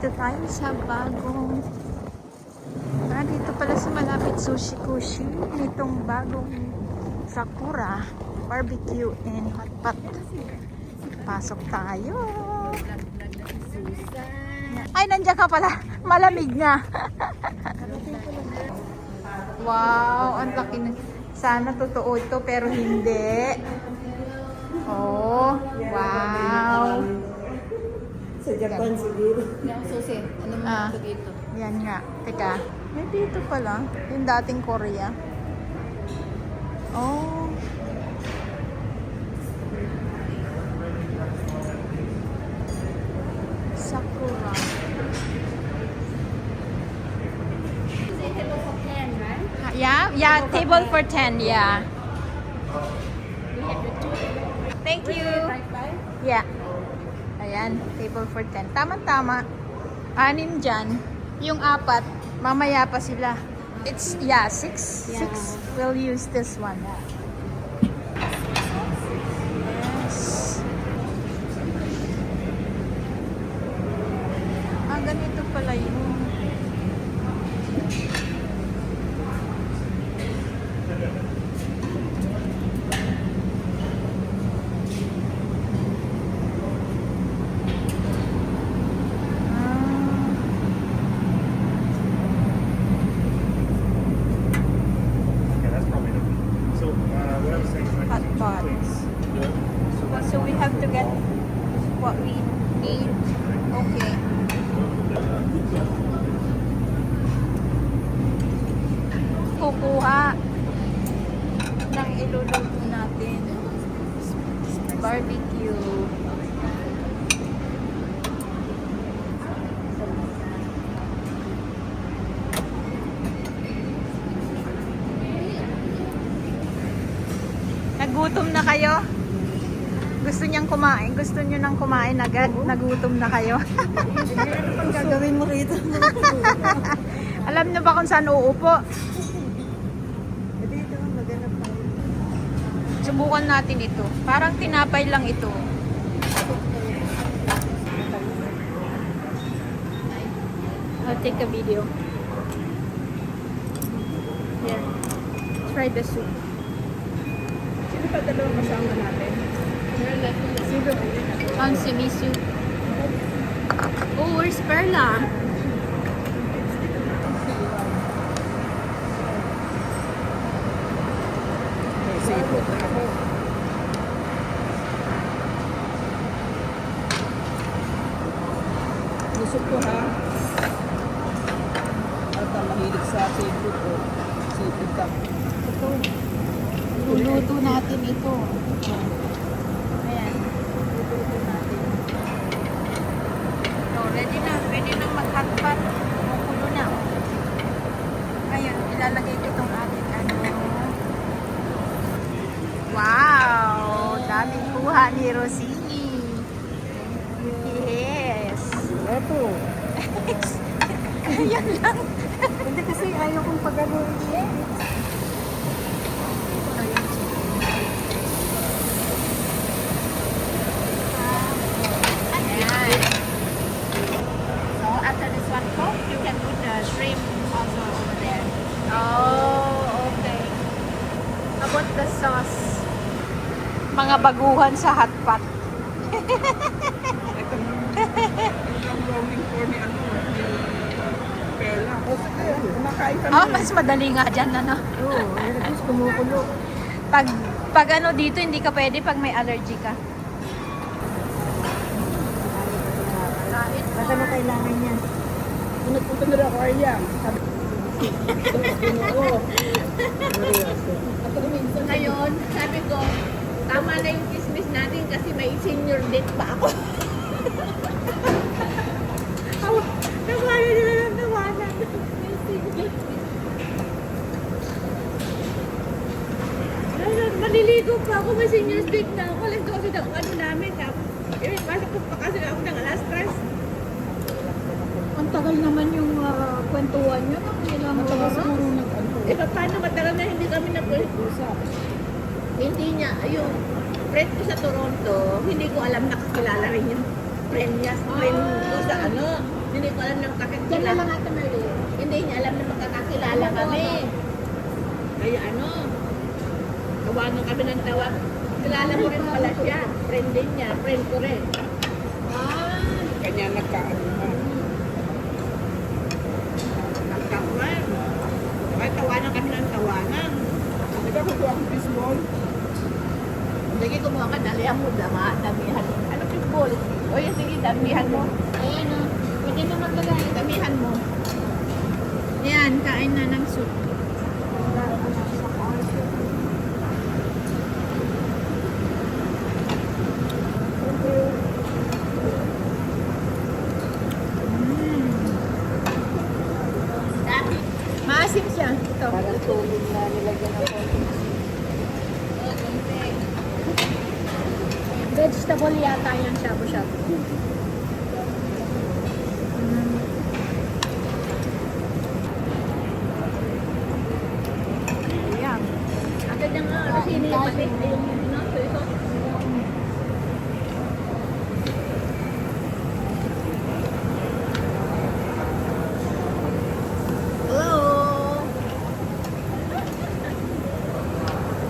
Dito tayo sa bagong... dito pala sa malapit Sushi Kushi. Nitong bagong Sakura Barbecue and Hot Pot. Pasok tayo. Ay, nandiyan ka pala. Malamig na. Wow, ang laki na. Sana totoo ito pero hindi. Oh, wow. Sa Japan siguro. Yung susi, ano mo ito dito? Yan nga. Teka, may dito pala. Yung dating Korea. Oh. Sakura. Say hello for 10, right? Yeah, table for 10, yeah. Thank you. Yeah. Ayan, table for 10. Tama-tama. 6 dyan. Yung 4, mamaya pa sila. It's, 6. Yeah. 6. We'll use this one. Yes. Ganito pala yun. Hot pots. So we have to get what we need. Okay. Kukuha ng iluluto natin. Barbecue. Nagutom na kayo? Gusto niyang kumain? Gusto niyo nang kumain agad? Nagutom na kayo? Ano gagawin mo rito? Alam niyo ba kung saan uupo? Dito, maghanap tayo. Subukan natin ito. Parang tinapay lang ito. I'll take a video. Here. Try the soup. Sino pa dalawang kasama natin? Sino? Ang simisu. Oh, where's Perla? Sipot na ako. Busog ko ha. At mahilig sa sipot ko. Sipot ka. Ito. Luluto natin ito. Ayan. Luluto natin. So, ready na. Ready nang mag-hotpot. Kukulo na. Ayan. Ilalagay ko itong ating ano. Wow! Daming kuha ni Rosini. Yes. Eto. Ayan lang. Hindi kasi ayaw kong pagano'n. Ayan. So after this one cook, you can put the shrimp also over there. Oh, okay. How about the sauce? Mga baguhan sa hotpot. Ito ang roaming for ni ano, ni Perla. O sige, kumakain kami. Oh, mas madali nga dyan, ano? Oo, at least kumukulo. Pag ano dito, hindi ka pwede pag may allergy ka. Basta na kailangan yan. Kung nagpunta na ako, Ariam. Sabi ko, oo. Ngayon, sabi ko, tama na yung kismis natin kasi may senior date pa ako. Nawalan nila ng nawalan. Maliligo pa ako, may senior date na ako. Alam ko kasi daw ano namin. Pasok ko pa kasi ako ng alas 3. Ang tagal naman yung kwentuhan nyo. Ilang Matagal oras? siguro nag-ano. Paano matagal na hindi kami Usap. Hindi niya, yung friend ko sa Toronto, hindi ko alam nakakilala rin yung friend niya. Friend ko sa ano, Hindi ko alam na magkakilala. Diyan na lang ate Merly. Hindi niya alam na magkakakilala kami. Kaya ano, tawagan kami ng tawag. Kilala ko rin pala siya. Friend din niya, friend ko rin. Ah, Kanya nagkaano na. Nagkakuan. Kaya tawanan kami ng tawanan. Di ba kukuha akong fishball? Sige, kumuha ka, dalihan mo, damihan mo. Ano fishball? O yan, sige, damihan mo. ayan o. Pwede na maglagay. Damihan mo. Yan, kain na ng soup. Maasim siya. Ito. Parang tubig na nilagyan ng konti. Vegetable yata yung shabu-shabu. Yan. Agad na nga, ano sino yung pati? Yung soy sauce. Hello!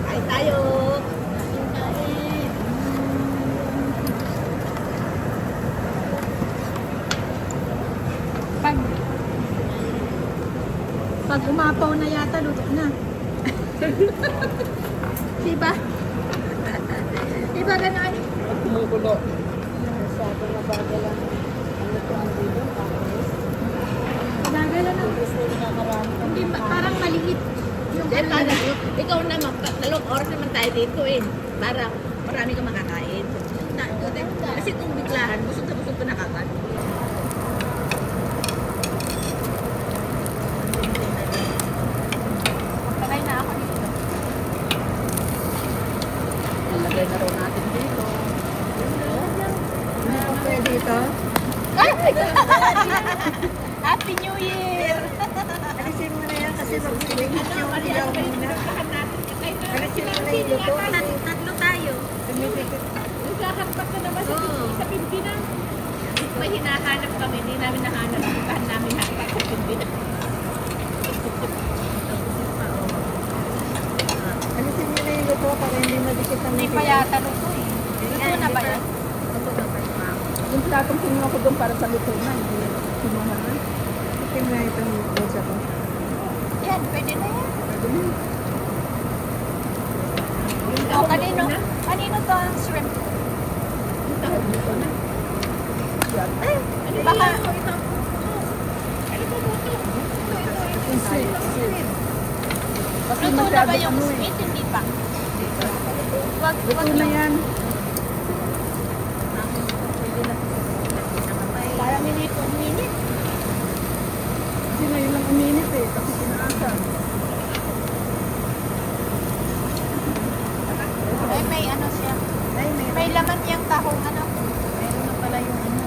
Kain tayo! Pag pag umapaw na yata, luto na. Diba? Diba ganon? At kumukulo. Masyado na bagal ang ano ko ang dito. Tapos, Nagala na. gusto na marami. Hindi, parang maliit. Yung Then, para, ikaw naman, dalawang oras naman tayo dito eh. Para marami kang makakain. Kasi kung biglahan, busog na busog ka na kagad. Magpalay na ako dito. Nalagay na raw natin dito. Ano pa pwede dito? Happy New Year! Alisin mo na yan kasi mag-finish yung ilaw muna. Alisin mo na yung luto. Tatlo tayo. Nagkakampat na naman Oo. sa Pilipinas. May hinahanap kami, hindi namin nahanap. Puntahan namin hanggang sa Pilipinas. Alisin mo na yung luto para hindi madikit ang hindi pa yata luto eh. Luto na ba yan? Yung platong kinuha ko doon para sa luto na. Hindi kinuha na. Itim na itong luto ko. Yan, pwede na yan. O, kanino? Kanino to ang shrimp? Tawag dito na. Baka, Ano po buto? Kasi luto na ba masyado yung ano eh. sweet? Hindi pa. Wag, Luto wag na yung... yan. Parang minute. Kasi ngayon lang uminit eh. Kasi kinaasan. Ay, may ano siya. Ay, May laman yung tahong ano. Meron na pala yung ano.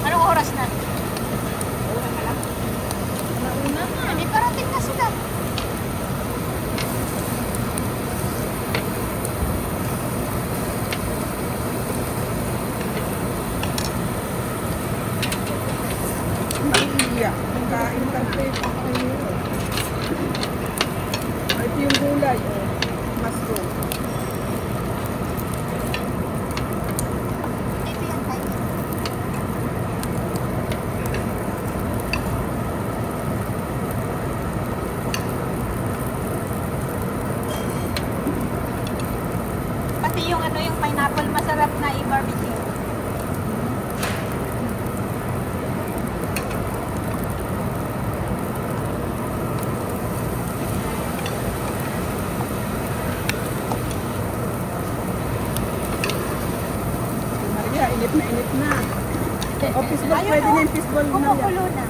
Anong oras na? Hindi parating na sila. Iya. Kain ka pa eh. Ito yung gulay. Oh. Mushroom. Ito yan tayo. Pati yung ano yung pineapple masarap na i-barbecue. Maria, init na init na. O, fishball. Ayun, Pwede oh. na yung fishball na yan. Kumukulo na.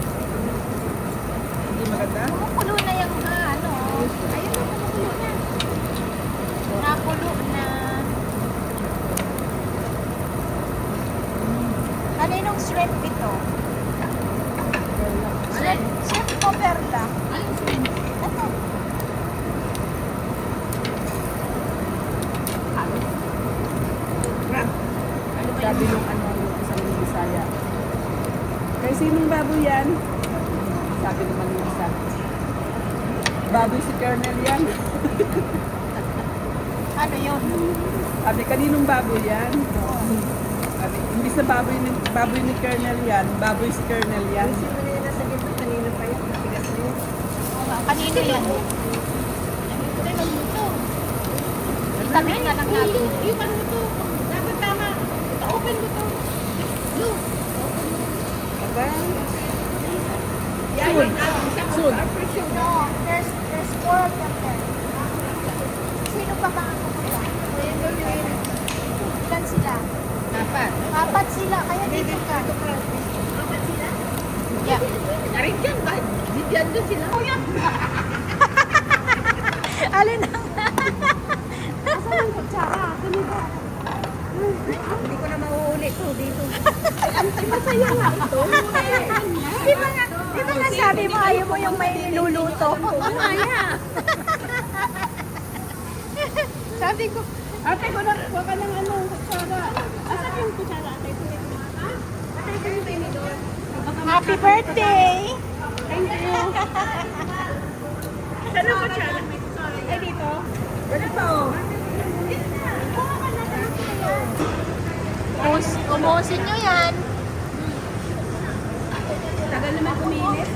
Hindi maganda. Kumukulo na yung ano. Ayun na, kumukulo na. Nakulo na. Kaninong shrimp ito? mo, Perla? Anong swing? Ito. Sabi nung ano, yung isang Bisaya. Kaya sinong baboy yan? Sabi naman yung isa. Baboy si Colonel yan. Ano yun? Sabi, kaninong baboy yan? Sabi, imbis na baboy ni Colonel yan, baboy si Colonel yan. Kanino yan? Ito yung magluto. Sabihin nga lang natin. Yung magluto. Dapat tama. Ito, open mo to. Look. Soon. Soon. No, there's four of them there. Sino pa ba ang pupunta? Ilan sila? Dapat. Apat sila, kaya dito ka. Dapat sila. Yeah. Narin dyan ba? Diyan doon sila. Oh, yan. Alin ang... Hindi ko na mauuli to dito. Di ba nga sabi mo ayaw mo yung may niluluto? Kaya. Sabi ko, Ate, huwag ka ng ano, kutsara. Asan yung kutsara? Ate, kulit mo. Ha? Ate, kulit mo yung doon. happy birthday! Thank you. Saan ang kutsara? Ay, dito. Ganito. Umusin nyo yan. Tagal naman kumilit.